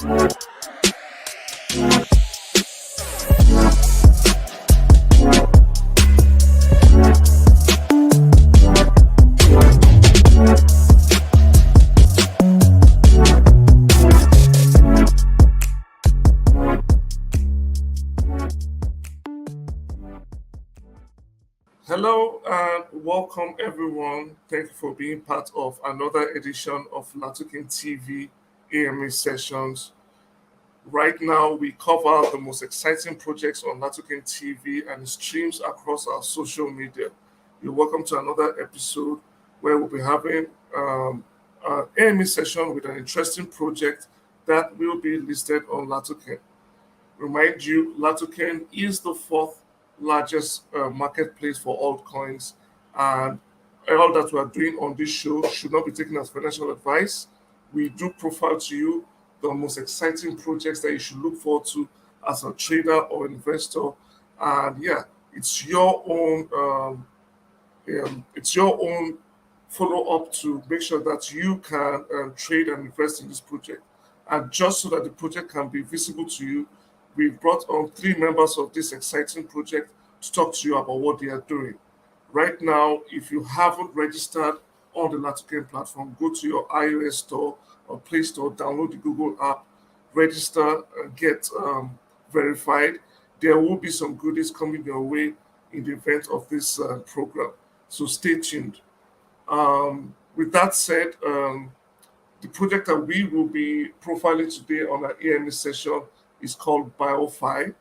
Hello and welcome everyone. Thank you for being part of another edition of LATOKEN TV AMA sessions. Right now, we cover the most exciting projects on LATOKEN TV and streams across our social media. You're welcome to another episode where we'll be having an AMA session with an interesting project that will be listed on LATOKEN. Remind you, LATOKEN is the fourth largest marketplace for altcoins, and all that we are doing on this show should not be taken as financial advice. We do profile to you the most exciting projects that you should look forward to as a trader or investor, and yeah, it's your own follow up to make sure that you can trade and invest in this project. And just so that the project can be visible to you, we've brought on three members of this exciting project to talk to you about what they are doing. Right now, if you haven't registered on the LATOKEN platform, go to your iOS store or Play Store, download the Google app, register, and get verified. There will be some goodies coming your way in the event of this program. So stay tuned. With that said, the project that we will be profiling today on our AMA session is called BIOFI.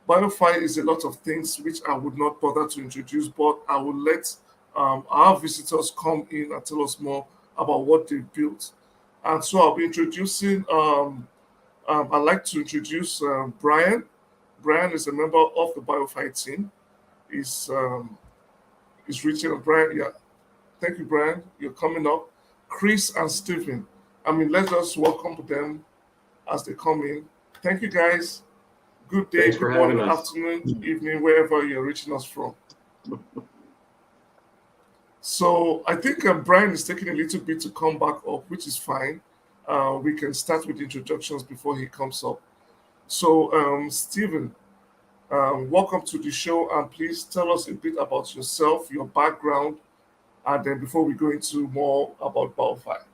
BIOFI is a lot of things which I would not bother to introduce, but I will let our visitors come in and tell us more about what they built. And so I'll be introducing, I'd like to introduce Brian. Brian is a member of the BIOFI team. He's reaching out. Brian, yeah. Thank you, Brian. You're coming up. Chris and Stephen. Let us welcome them as they come in. Thank you, guys. Good day, Thanks good morning, afternoon, evening, wherever you're reaching us from. So I think Brian is taking a little bit to come back up, which is fine. We can start with introductions before he comes up. So, Stephen, welcome to the show, and please tell us a bit about yourself, your background, and then before we go into more about BIOFI.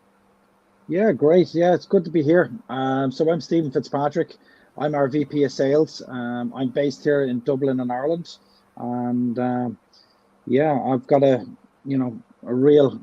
Yeah, great. Yeah, it's good to be here. So I'm Stephen Fitzpatrick. I'm our VP of Sales. I'm based here in Dublin in Ireland, and yeah, I've got a real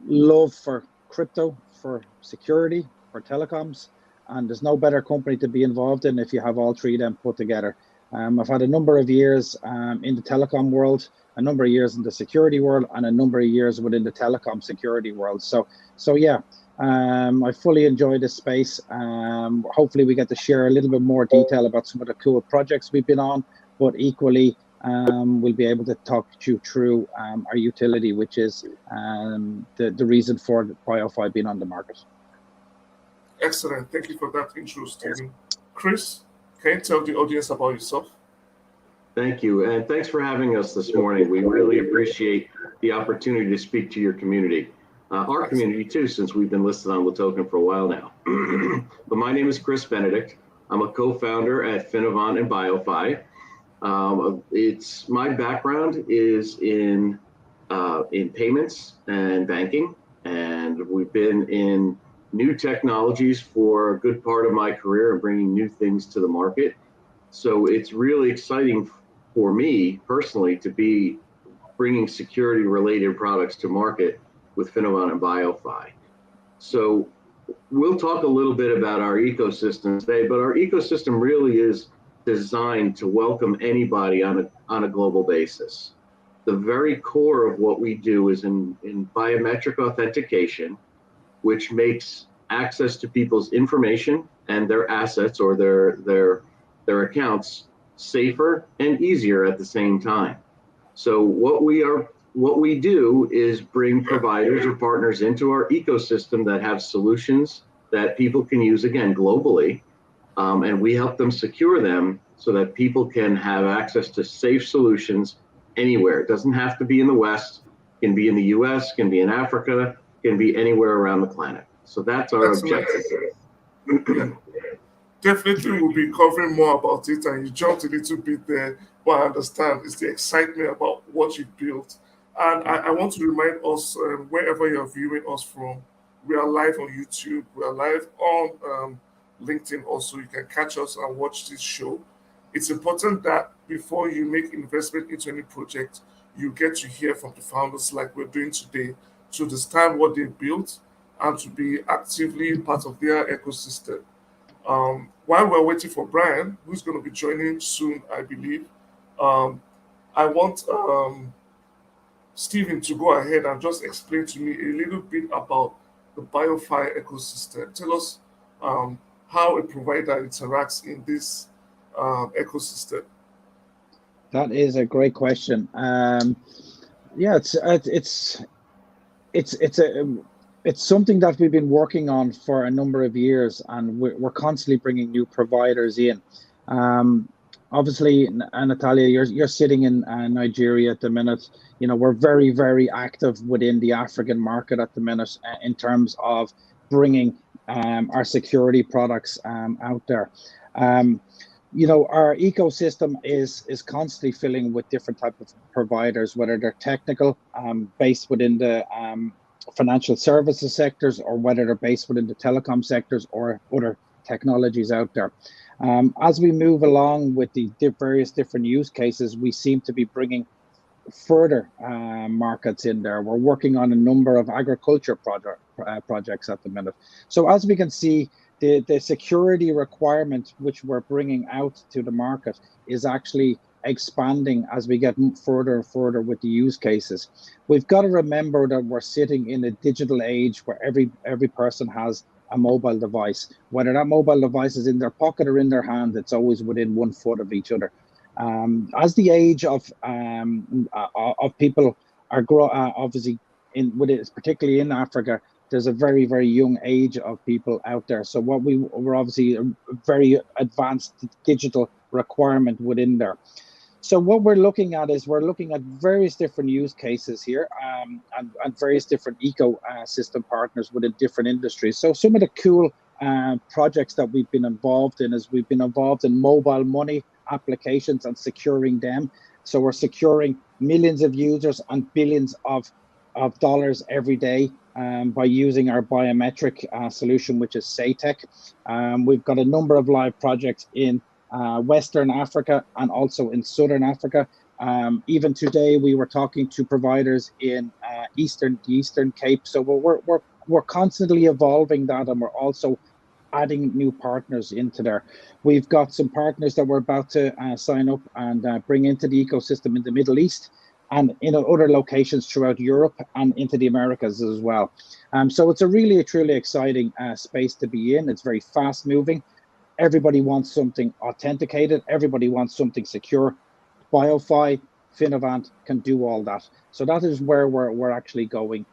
love for crypto, for security, for telecoms, and there's no better company to be involved in if you have all three of them put together. I've had a number of years in the telecom world, a number of years in the security world, and a number of years within the telecom security world. So yeah. I fully enjoy this space. Hopefully we get to share a little bit more detail about some of the cool projects we've been on, but equally we'll be able to talk you through our utility, which is the reason for BIOFI being on the market. Excellent. Thank you for that intro, Stephen. Chris, can you tell the audience about yourself? Thank you, and thanks for having us this morning. We really appreciate the opportunity to speak to your community. Our community too, since we've been listed on LATOKEN for a while now. But my name is Chris Benedict. I'm a co-founder at Finovant and BIOFI. My background is in payments and banking, and we've been in new technologies for a good part of my career and bringing new things to the market. So it's really exciting for me personally to be bringing security-related products to market with Finovant and BIOFI. So we'll talk a little bit about our ecosystem today, but our ecosystem really is designed to welcome anybody on a global basis. The very core of what we do is in biometric authentication, which makes access to people's information and their assets or their accounts safer and easier at the same time. So what we do is bring providers or partners into our ecosystem that have solutions that people can use, again, globally, and we help them secure them so that people can have access to safe solutions anywhere. It doesn't have to be in the West, it can be in the US, can be in Africa, can be anywhere around the planet. So that's our objective. Yeah. Definitely, we'll be covering more about it, and you jumped a little bit there. What I understand is the excitement about what you built. And I want to remind us, wherever you're viewing us from, we are live on YouTube, we are live on LinkedIn also. You can catch us and watch this show. It's important that before you make investment into any project, you get to hear from the founders like we're doing today to understand what they built and to be actively part of their ecosystem. While we're waiting for Brian, who's going to be joining soon, I believe, um, I want Stephen to go ahead and just explain to me a little bit about the BioFi ecosystem. Tell us how a provider interacts in this ecosystem. That is a great question. Yeah, it's it's something that we've been working on for a number of years, and we're constantly bringing new providers in. Obviously, Natalia, you're sitting in Nigeria at the minute. You know, we're very active within the African market at the minute in terms of bringing our security products out there. You know, our ecosystem is constantly filling with different type of providers, whether they're technical, based within the financial services sectors, or whether they're based within the telecom sectors or other technologies out there. As we move along with the various different use cases, we seem to be bringing further markets in there. We're working on a number of agriculture projects at the minute. So as we can see, the security requirement which we're bringing out to the market is actually expanding as we get further and further with the use cases. We've got to remember that we're sitting in a digital age where every person has a mobile device. Whether that mobile device is in their pocket or in their hand, it's always within 1 foot of each other. As the age of people are obviously particularly in Africa, there's a very young age of people out there. So we're obviously a very advanced digital requirement within there. So what we're looking at is we're looking at various different use cases here, and various different ecosystem partners within different industries. So some of the cool projects that we've been involved in is we've been involved in mobile money applications and securing them. So we're securing millions of users and billions of dollars every day by using our biometric solution, which is SATEC. We've got a number of live projects in Western Africa and also in Southern Africa. Even today, we were talking to providers in the Eastern Cape. So we're constantly evolving that, and we're also adding new partners into there. We've got some partners that we're about to sign up and bring into the ecosystem in the Middle East and in other locations throughout Europe and into the Americas as well. So it's a truly exciting space to be in. It's very fast moving. Everybody wants something authenticated. Everybody wants something secure. BioFi, Finovant can do all that. So that is where we're actually going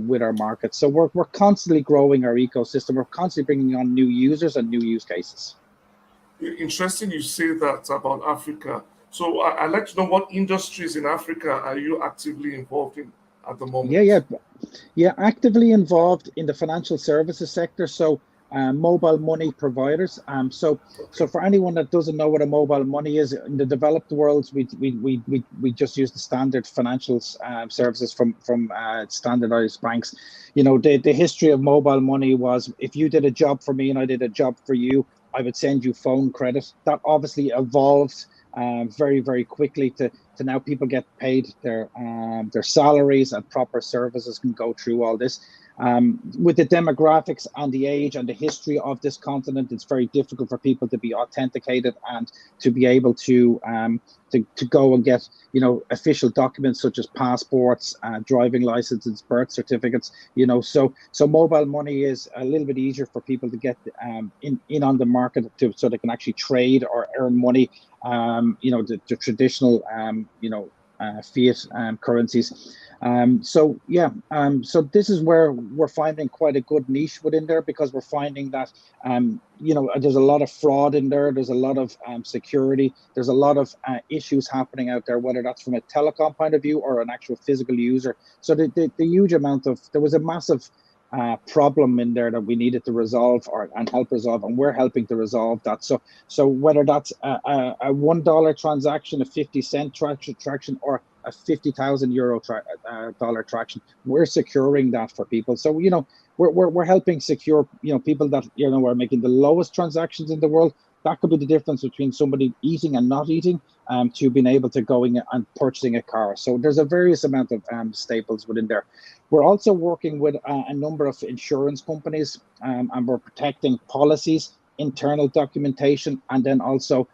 with our market. So we're constantly growing our ecosystem. We're constantly bringing on new users and new use cases. Interesting you say that about Africa. So I'd like to know, what industries in Africa are you actively involved in at the moment? Yeah, actively involved in the financial services sector. So mobile money providers. So for anyone that doesn't know what a mobile money is, in the developed worlds, we just use the standard financial services from standardized banks. You know, the history of mobile money was, if you did a job for me and I did a job for you, I would send you phone credit. That obviously evolved very quickly to now people get paid their salaries, and proper services can go through all this. With the demographics and the age and the history of this continent, it's very difficult for people to be authenticated and to be able to go and get, you know, official documents such as passports, driving licenses, birth certificates. You know, so mobile money is a little bit easier for people to get in on the market so they can actually trade or earn money. You know, the traditional fiat currencies. So this is where we're finding quite a good niche within there, because we're finding that you know, there's a lot of fraud in there. There's a lot of security. There's a lot of issues happening out there, whether that's from a telecom point of view or an actual physical user. So the huge amount of, there was a massive problem in there that we needed to resolve and help resolve, and we're helping to resolve that. So whether that's a $1 transaction, a 50-cent transaction, or a 50,000 euro dollar transaction, we're securing that for people. So we're helping secure people that are making the lowest transactions in the world. That could be the difference between somebody eating and not eating, to being able to going and purchasing a car. So there's a various amount of staples within there. We're also working with a number of insurance companies, and we're protecting policies, internal documentation, and then also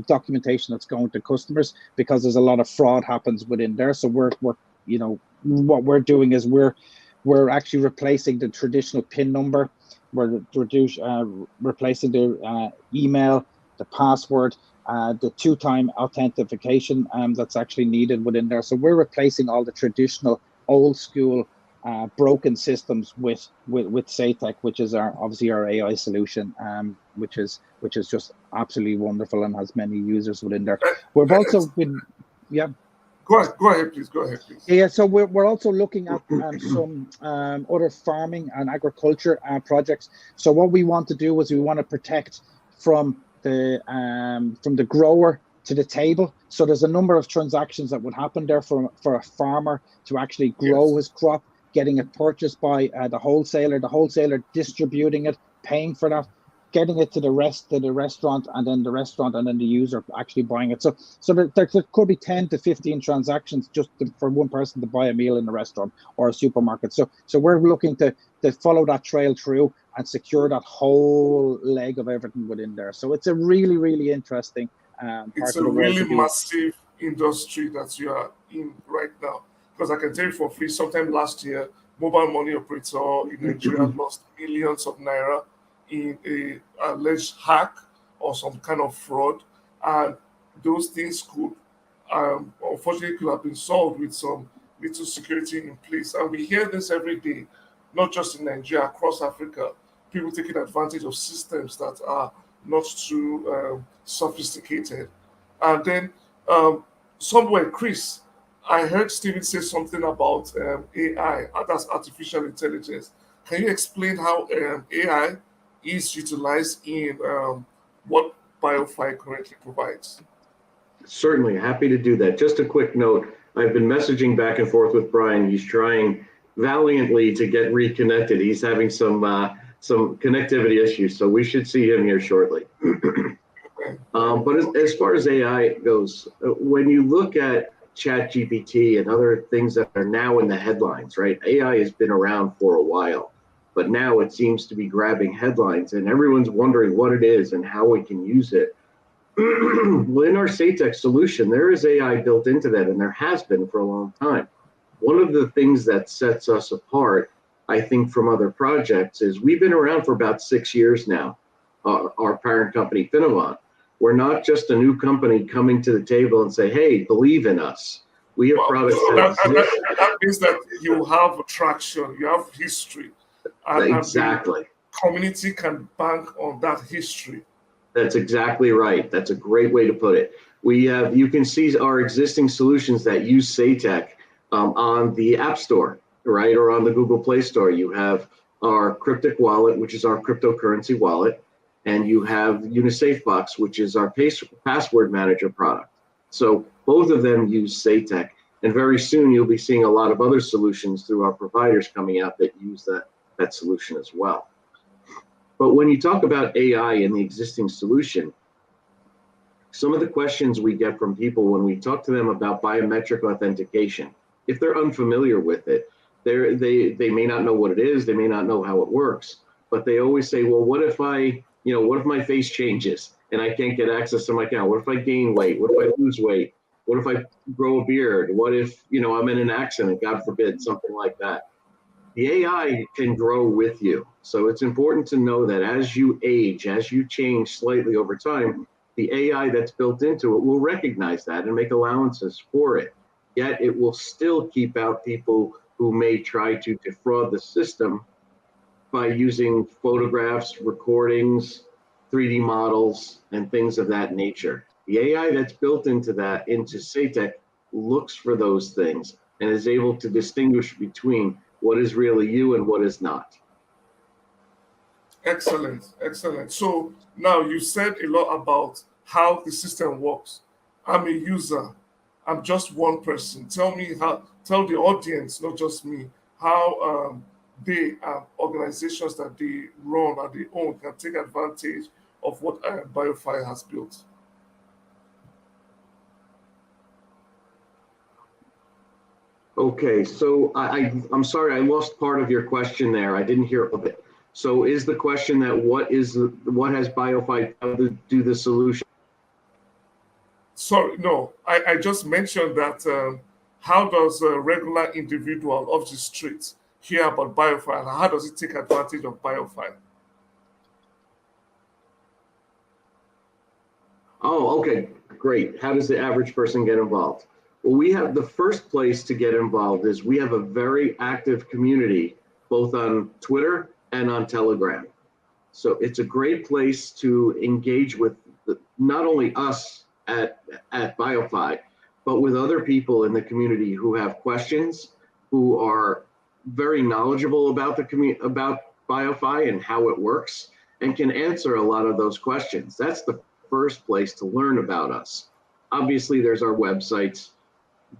documentation that's going to customers, because there's a lot of fraud happens within there. So we're what we're doing is we're actually replacing the traditional PIN number. We're replacing the email, the password, the two-time authentication that's actually needed within there. So we're replacing all the traditional old school broken systems with SATEC, which is obviously our AI solution, which is just absolutely wonderful and has many users within there. We've also been, yeah. Go ahead, please. Go ahead, please. Yeah, so we're also looking at some other farming and agriculture projects. So what we want to do is we want to protect from the grower to the table. So there's a number of transactions that would happen there for a farmer to actually grow his crop, getting it purchased by the wholesaler distributing it, paying for that, getting it to the restaurant, and then the restaurant, and then the user actually buying it. So there could be 10 to 15 transactions just for one person to buy a meal in a restaurant or a supermarket. So we're looking to follow that trail through and secure that whole leg of everything within there. So it's a really, really interesting part it's of the a world. really massive industry that you are in right now. Because I can tell you for free, sometime last year, mobile money operator in Nigeria lost millions of naira in a alleged hack or some kind of fraud, and those things could unfortunately could have been solved with some little security in place. And we hear this every day, not just in Nigeria, across Africa, people taking advantage of systems that are not too sophisticated. And then somewhere, Chris, I heard Stephen say something about AI, that's artificial intelligence. Can you explain how AI is utilized in what BIOFI currently provides? Certainly, happy to do that. Just a quick note, I've been messaging back and forth with Brian. He's trying valiantly to get reconnected. He's having some connectivity issues, so we should see him here shortly. But as far as AI goes, when you look at ChatGPT and other things that are now in the headlines, right? AI has been around for a while, but now it seems to be grabbing headlines, and everyone's wondering what it is and how we can use it. Well, in our SATEC solution, there is AI built into that, and there has been for a long time. One of the things that sets us apart, I think, from other projects is we've been around for about 6 years now, our parent company, Finovant. We're not just a new company coming to the table and say, hey, believe in us. We have products that means that you have traction, you have history. Exactly. And the community can bank on that history. That's exactly right. That's a great way to put it. We have, you can see our existing solutions that use SATEC on the App Store, right, or on the Google Play Store. You have our Cryptic Wallet, which is our cryptocurrency wallet, and you have UniSafeBox, which is our password manager product. So both of them use SATEC, and very soon you'll be seeing a lot of other solutions through our providers coming out that use that solution as well. But when you talk about AI in the existing solution, some of the questions we get from people when we talk to them about biometric authentication, if they're unfamiliar with it, they may not know what it is, they may not know how it works, but they always say, well, what if what if my face changes and I can't get access to my account? What if I gain weight? What if I lose weight? What if I grow a beard? What if, I'm in an accident, God forbid, something like that? The AI can grow with you. So it's important to know that as you age, as you change slightly over time, the AI that's built into it will recognize that and make allowances for it. Yet it will still keep out people who may try to defraud the system by using photographs, recordings, 3D models, and things of that nature. The AI that's built into SATEC, looks for those things and is able to distinguish between what is really you and what is not. Excellent, excellent. So now you said a lot about how the system works. I'm a user. I'm just one person. Tell me how. Tell the audience, not just me, how they organizations that they run or they own can take advantage of what BioFi has built. Okay, so I'm sorry, I lost part of your question there. I didn't hear of it. So is the question that what has BioFi done to do the solution? Sorry, no, I just mentioned that how does a regular individual off the street hear about BioFi and how does it take advantage of BioFi? Oh, okay, great. How does the average person get involved? Well, we have the first place to get involved is we have a very active community, both on Twitter and on Telegram. So it's a great place to engage with not only us at BioFi, but with other people in the community who have questions, who are very knowledgeable about about BioFi and how it works, and can answer a lot of those questions. That's the first place to learn about us. Obviously, there's our websites,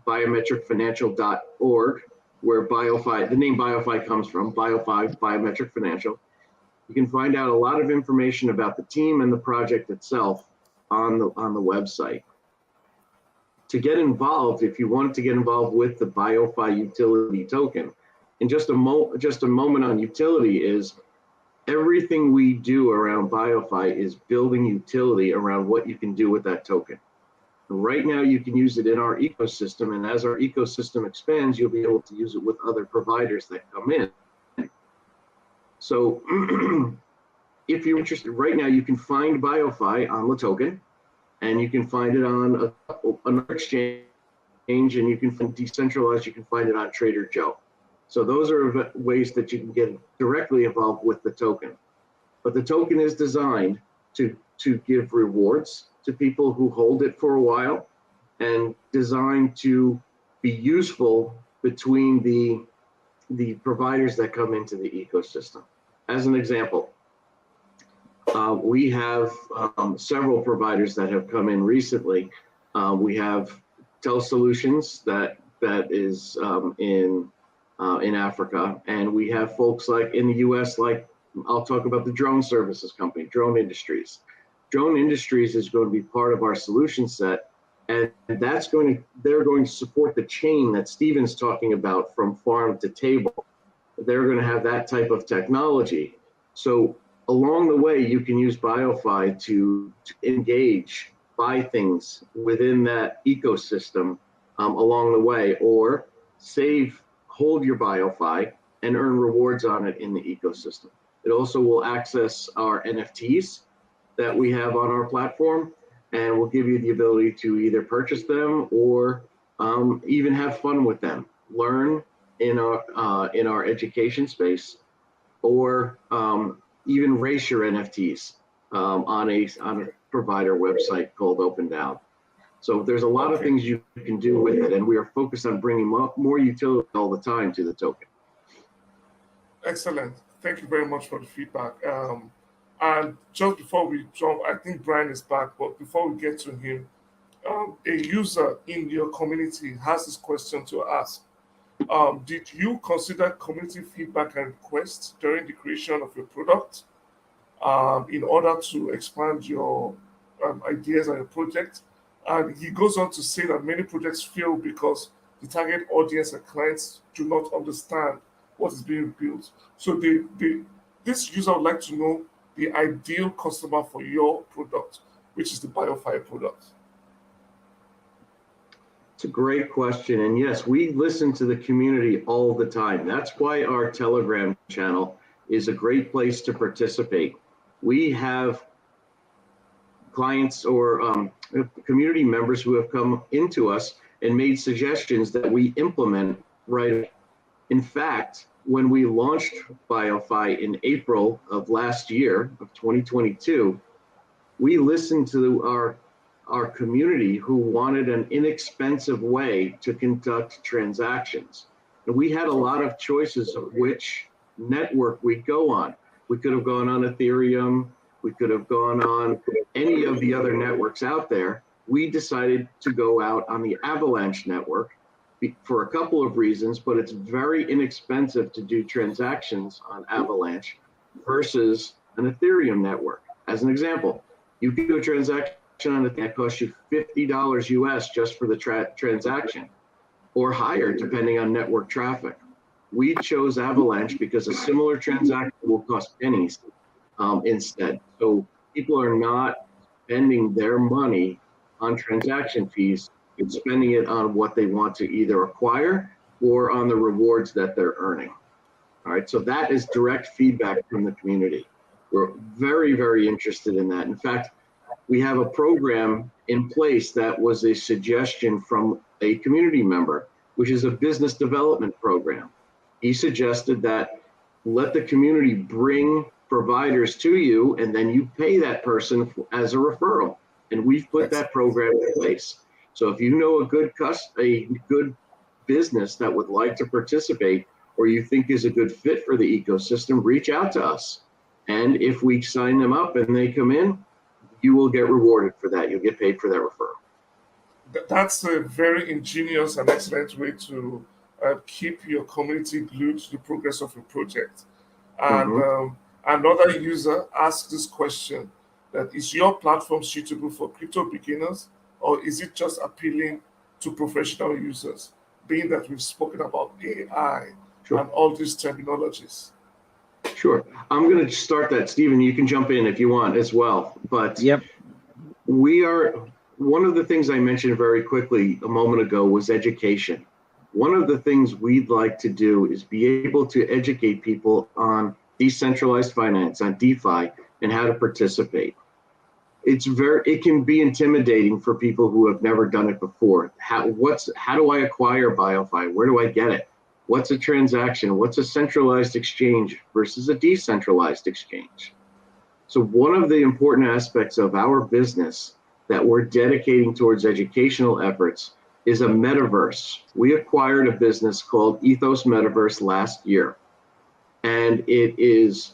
biometricfinancial.org, where BioFi, the name BioFi comes from, BioFi, Biometric Financial. You can find out a lot of information about the team and the project itself on the website. To get involved, if you want to get involved with the BioFi utility token, and just a moment on utility is everything we do around BioFi is building utility around what you can do with that token. Right now, you can use it in our ecosystem, and as our ecosystem expands, you'll be able to use it with other providers that come in. So if you're interested, right now you can find BioFi on LATOKEN, and you can find it on another exchange, and you can find decentralized, you can find it on Trader Joe. So those are ways that you can get directly involved with the token. But the token is designed to give rewards to people who hold it for a while, and designed to be useful between the providers that come into the ecosystem. As an example, we have several providers that have come in recently. We have Tel Solutions that is in Africa, and we have folks like in the U.S. like I'll talk about the drone services company, Drone Industries. Drone Industries is going to be part of our solution set, and they're going to support the chain that Steven's talking about from farm to table. They're going to have that type of technology. So along the way, you can use BioFi to engage, buy things within that ecosystem along the way, or hold your BioFi and earn rewards on it in the ecosystem. It also will access our NFTs that we have on our platform, and will give you the ability to either purchase them or even have fun with them, learn in our education space, or even race your NFTs on a provider website called OpenDAO. So there's a lot of things you can do with it, and we are focused on bringing more utility all the time to the token. Excellent. Thank you very much for the feedback. And just before we jump, I think Brian is back, but before we get to him, a user in your community has this question to ask. Did you consider community feedback and requests during the creation of your product in order to expand your ideas and your project? And he goes on to say that many projects fail because the target audience and clients do not understand what is being built. So this user would like to know the ideal customer for your product, which is the BioFi product. It's a great question. And yes, we listen to the community all the time. That's why our Telegram channel is a great place to participate. We have clients or community members who have come into us and made suggestions that we implement right away. In fact, when we launched BioFi in April of last year, of 2022, we listened to our community who wanted an inexpensive way to conduct transactions. And we had a lot of choices of which network we go on. We could have gone on Ethereum. We could have gone on any of the other networks out there. We decided to go out on the Avalanche network for a couple of reasons, but it's very inexpensive to do transactions on Avalanche versus an Ethereum network. As an example, you can do a transaction on it that costs you $50 US just for the transaction, or higher depending on network traffic. We chose Avalanche because a similar transaction will cost pennies instead. So people are not spending their money on transaction fees, and spending it on what they want to either acquire or on the rewards that they're earning. All right, so that is direct feedback from the community. We're very, very interested in that. In fact, we have a program in place that was a suggestion from a community member, which is a business development program. He suggested that let the community bring providers to you, and then you pay that person as a referral. And we've put that program in place. So if you know a good business that would like to participate, or you think is a good fit for the ecosystem, reach out to us. And if we sign them up and they come in, you will get rewarded for that. You'll get paid for that referral. That's a very ingenious and excellent way to keep your community glued to the progress of your project. And another user asked this question, that is your platform suitable for crypto beginners, or is it just appealing to professional users, being that we've spoken about AI and all these terminologies? Sure. I'm going to start that. Stephen, you can jump in if you want as well. But one of the things I mentioned very quickly a moment ago was education. One of the things we'd like to do is be able to educate people on decentralized finance, on DeFi, and how to participate. It can be intimidating for people who have never done it before. How do I acquire BIOFI? Where do I get it? What's a transaction? What's a centralized exchange versus a decentralized exchange? So one of the important aspects of our business that we're dedicating towards educational efforts is a metaverse. We acquired a business called Ethos Metaverse last year. And it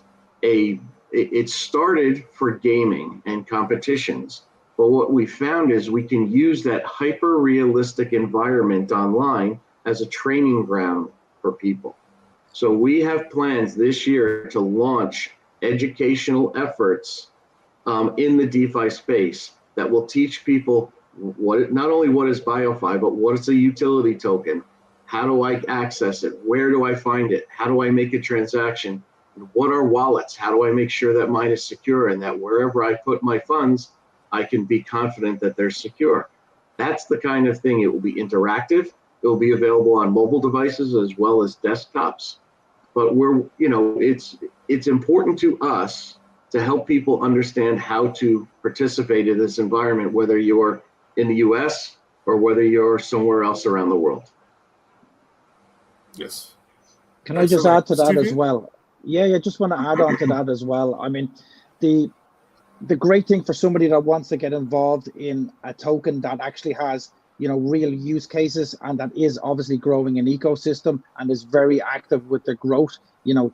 started for gaming and competitions. But what we found is we can use that hyper-realistic environment online as a training ground for people. So we have plans this year to launch educational efforts in the DeFi space that will teach people not only what is BIOFI, but what is a utility token? How do I access it? Where do I find it? How do I make a transaction? What are wallets? How do I make sure that mine is secure and that wherever I put my funds, I can be confident that they're secure? That's the kind of thing. It will be interactive. It will be available on mobile devices as well as desktops. But it's important to us to help people understand how to participate in this environment, whether you're in the US or whether you're somewhere else around the world. Yes. Can I just add to that as well? Yeah, just want to add on to that as well. I mean, the great thing for somebody that wants to get involved in a token that actually has, real use cases, and that is obviously growing an ecosystem and is very active with the growth,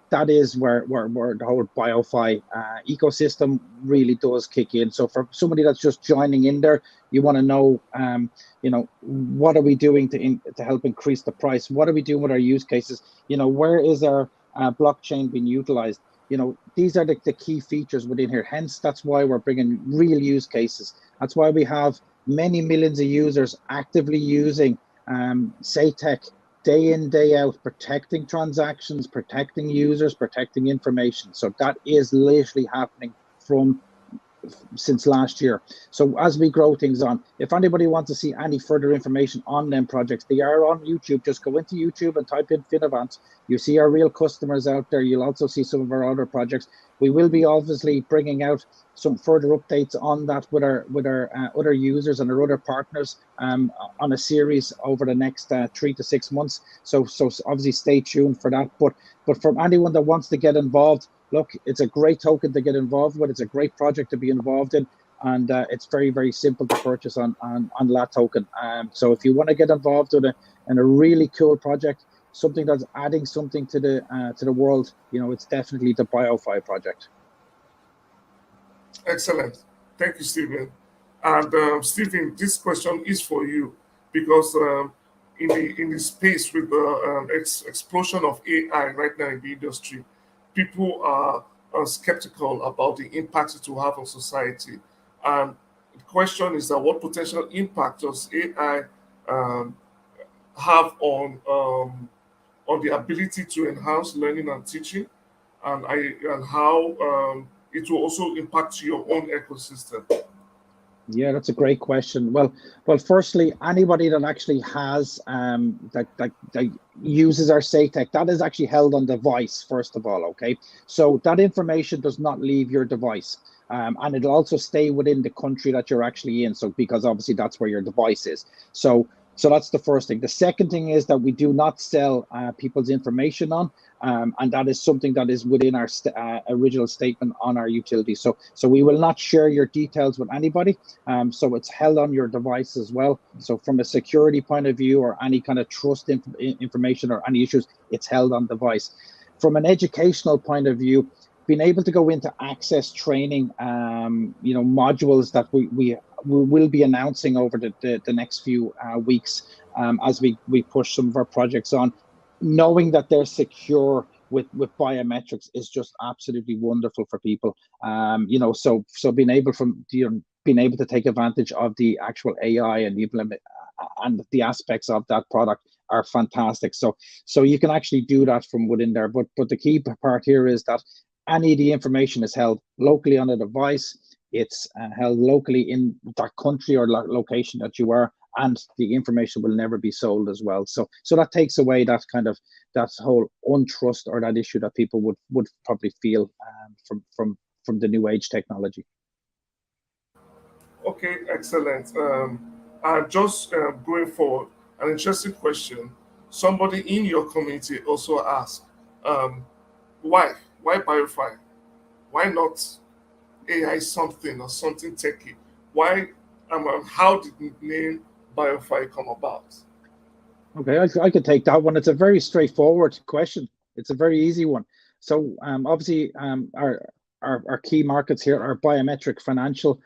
that is where the whole BIOFI ecosystem really does kick in. So for somebody that's just joining in there, you want to know, what are we doing to help increase the price? What are we doing with our use cases? Where is our blockchain being utilized? These are the key features within here. Hence, that's why we're bringing real use cases. That's why we have many millions of users actively using SATEC day in, day out, protecting transactions, protecting users, protecting information. So that is literally happening since last year. So as we grow things on, if anybody wants to see any further information on them projects, they are on YouTube. Just go into YouTube and type in Finavant. You see our real customers out there. You'll also see some of our other projects. We will be obviously bringing out some further updates on that with our other users and our other partners on a series over the next 3 to 6 months. So obviously stay tuned for that. But from anyone that wants to get involved, look, it's a great token to get involved with. It's a great project to be involved in, and it's very, very simple to purchase on LATOKEN. So if you want to get involved in a really cool project, something that's adding something to the world, you know, it's definitely the BIOFI project. Excellent. Thank you, Stephen. And Stephen, this question is for you because in the space with the explosion of AI right now in the industry, people are skeptical about the impact it will have on society. And the question is that what potential impact does AI um, have on the ability to enhance learning and teaching, and how it will also impact your own ecosystem? Yeah, that's a great question. Well, firstly, anybody that actually has that uses our SATEC, that is actually held on device, first of all, okay? So that information does not leave your device. And it'll also stay within the country that you're actually in. So because obviously that's where your device is. So that's the first thing. The second thing is that we do not sell people's information on, and that is something that is within our original statement on our utility. So we will not share your details with anybody. So it's held on your device as well. So from a security point of view or any kind of trust information or any issues, it's held on device. From an educational point of view, being able to go into access training, you know, modules that we will be announcing over the next few weeks as we push some of our projects on, knowing that they're secure with biometrics is just absolutely wonderful for people. You know, so being able to take advantage of the actual AI and the implement and the aspects of that product are fantastic. So you can actually do that from within there. But the key part here is that any of the information is held locally on a device. It's held locally in that country or location that you are, and the information will never be sold as well. So that takes away that kind of that whole untrust or that issue that people would probably feel from the new age technology. Okay, excellent. And just going forward, an interesting question. Somebody in your community also asked, why BioFi? Why not AI something or something techy? Why? How did the name BioFi come about? Okay, I could take that one. It's a very straightforward question. It's a very easy one. So obviously our key markets here are biometric financial.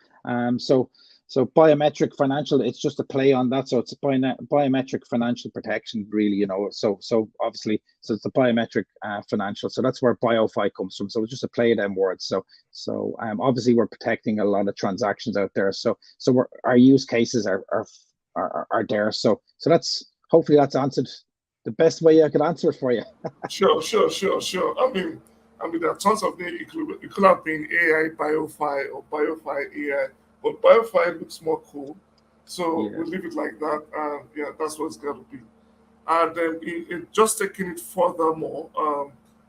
So biometric financial, it's just a play on that. So it's biometric financial protection, really, you know. So obviously, so it's the biometric financial. So that's where BioFi comes from. So it's just a play of them words. So obviously we're protecting a lot of transactions out there. So our use cases are there. So that's hopefully that's answered the best way I could answer it for you. Sure. I mean, there are tons of names. It could have been AI BioFi or BioFi AI, but BioFi looks more cool. So Yeah. we'll leave it like that. And yeah, that's what it's got to be. And then just taking it furthermore,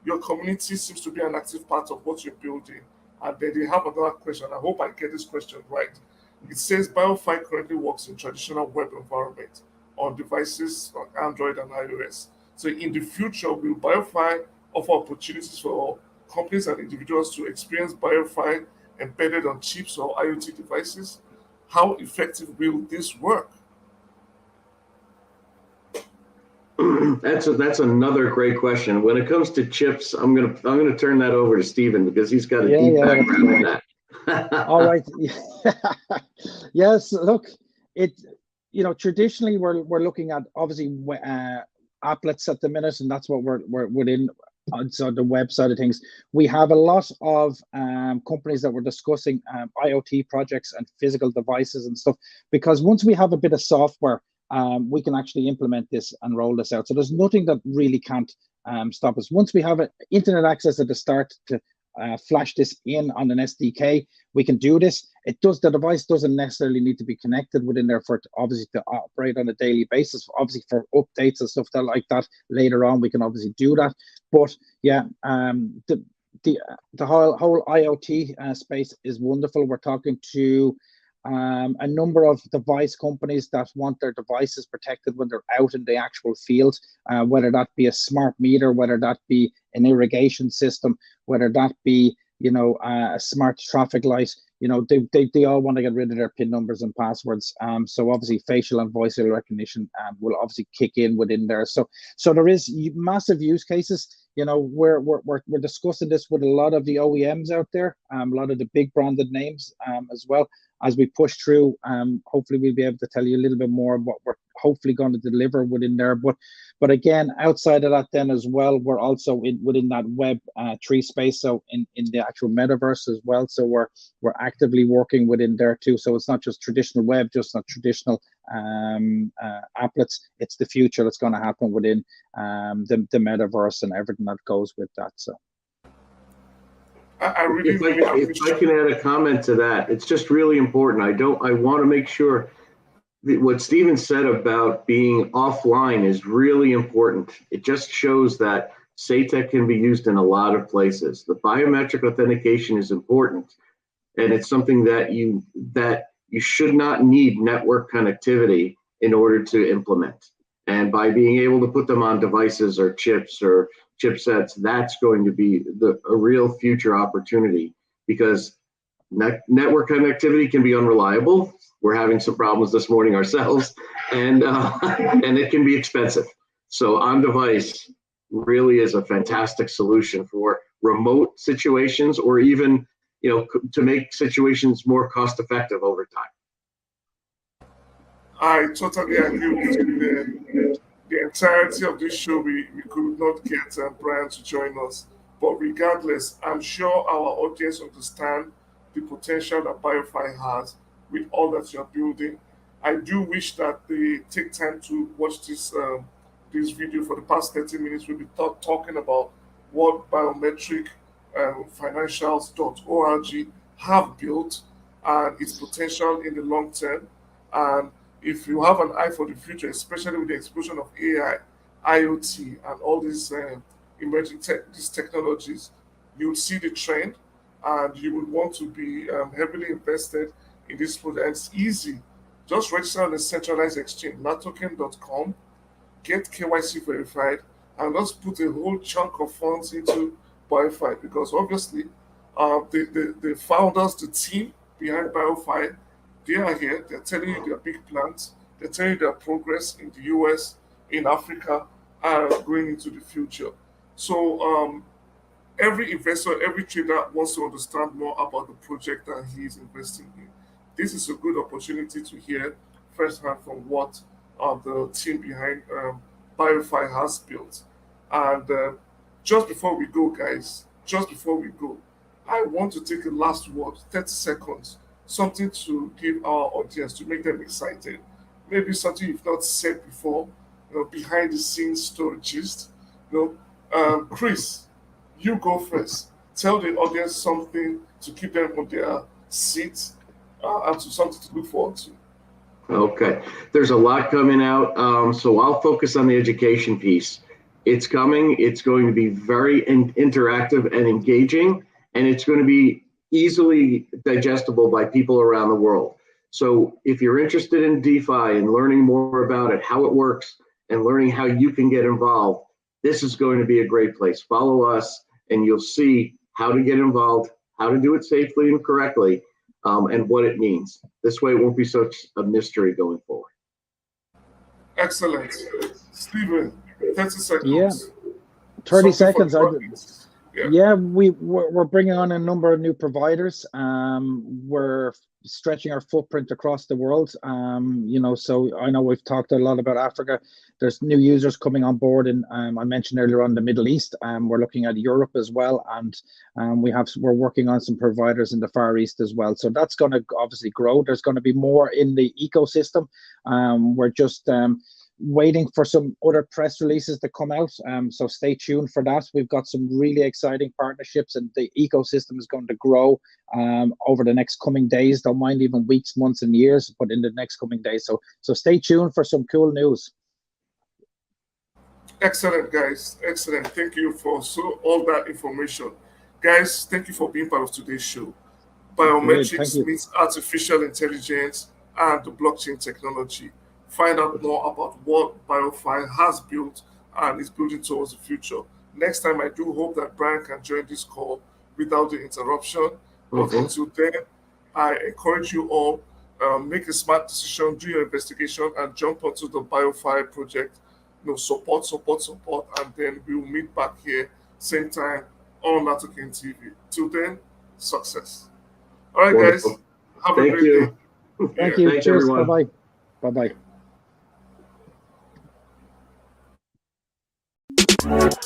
your community seems to be an active part of what you're building. And then they have another question. I hope I get this question right. It says BioFi currently works in traditional web environment on devices on Android and iOS. So in the future, will BioFi offer opportunities for companies and individuals to experience BioFi embedded on chips or IoT devices? How effective will this work? That's another great question. When it comes to chips, I'm gonna turn that over to Stephen because he's got a deep background in that. All right. Yes. Look, traditionally we're looking at obviously applets at the minute, and that's what we're within on the web side of things. We have a lot of companies that we're discussing IoT projects and physical devices and stuff, because once we have a bit of software, we can actually implement this and roll this out. So there's nothing that really can't stop us. Once we have internet access at the start to flash this in on an SDK, we can do this. The device doesn't necessarily need to be connected within there for it obviously to operate on a daily basis. Obviously for updates and stuff like that later on, we can obviously do that. But yeah, the whole IoT space is wonderful. We're talking to a number of device companies that want their devices protected when they're out in the actual field, whether that be a smart meter, whether that be an irrigation system, whether that be a smart traffic light. they all want to get rid of their PIN numbers and passwords. So obviously facial and voice recognition will obviously kick in within there. So there is massive use cases. We're discussing this with a lot of the OEMs out there, a lot of the big branded names as well. As we push through, hopefully we'll be able to tell you a little bit more of what we're hopefully going to deliver within there. But again, outside of that, then as well, we're also within that Web3 space, so in the actual metaverse as well. So we're actively working within there too. So it's not just traditional web, just not traditional applets. It's the future that's going to happen within the metaverse and everything that goes with that. So. I really, if I can add a comment to that, it's just really important. I want to make sure that what Stephen said about being offline is really important. It just shows that SATEC can be used in a lot of places. The biometric authentication is important, and it's something that you should not need network connectivity in order to implement. And by being able to put them on devices or chips or chipsets, that's going to be a real future opportunity, because network connectivity can be unreliable. We're having some problems this morning ourselves, and it can be expensive. So on device really is a fantastic solution for remote situations, or even to make situations more cost effective over time. I totally agree with you. The entirety of this show, we could not get Brian to join us. But regardless, I'm sure our audience understand the potential that BIOFI has with all that you're building. I do wish that they take time to watch this video for the past 30 minutes. We'll be talking about what biometric financials.org have built and its potential in the long term. And if you have an eye for the future, especially with the explosion of AI, IoT, and all these emerging these technologies, you'll see the trend, and you will want to be heavily invested in this project. And it's easy. Just register on a centralized exchange, LATOKEN.com, get KYC verified, and just put a whole chunk of funds into BIOFI, because obviously the founders, the team behind BIOFI, they are here. They're telling you their big plans. They're telling you their progress in the US, in Africa, and going into the future. So every investor, every trader wants to understand more about the project that he is investing in. This is a good opportunity to hear firsthand from what the team behind BIOFI has built. And just before we go, guys, I want to take a last word, 30 seconds, something to give our audience to make them excited. Maybe something you've not said before, behind the scenes story gist. Chris, you go first. Tell the audience something to keep them on their seats and to something to look forward to. Okay, there's a lot coming out, so I'll focus on the education piece. It's coming. It's going to be very interactive and engaging, and it's going to be easily digestible by people around the world. So if you're interested in DeFi and learning more about it, how it works, and learning how you can get involved, this is going to be a great place. Follow us and you'll see how to get involved, how to do it safely and correctly, and what it means. This way it won't be such a mystery going forward. Excellent. Stephen, 30 seconds. Yeah, 30 seconds. We're bringing on a number of new providers. We're stretching our footprint across the world. So I know we've talked a lot about Africa. There's new users coming on board, and I mentioned earlier on the Middle East. We're looking at Europe as well, and we're working on some providers in the Far East as well. So that's going to obviously grow. There's going to be more in the ecosystem. We're just waiting for some other press releases to come out, so stay tuned for that. We've got some really exciting partnerships, and the ecosystem is going to grow over the next coming days. Don't mind even weeks, months, and years, but in the next coming days. So stay tuned for some cool news. Excellent, guys. Excellent. Thank you for all that information. Guys, thank you for being part of today's show. Biometrics meets artificial intelligence and the blockchain technology. Find out more about what BIOFI has built and is building towards the future. Next time, I do hope that Brian can join this call without the interruption. But until then, I encourage you all, make a smart decision, do your investigation, and jump onto the BioFi project. Support, support, support, and then we will meet back here same time on LATOKEN TV. Till then, success. All right, guys. Wonderful. Have a Thank great you. day. Thank Yeah. you. Thanks, Cheers. everyone. Bye bye. Bye bye.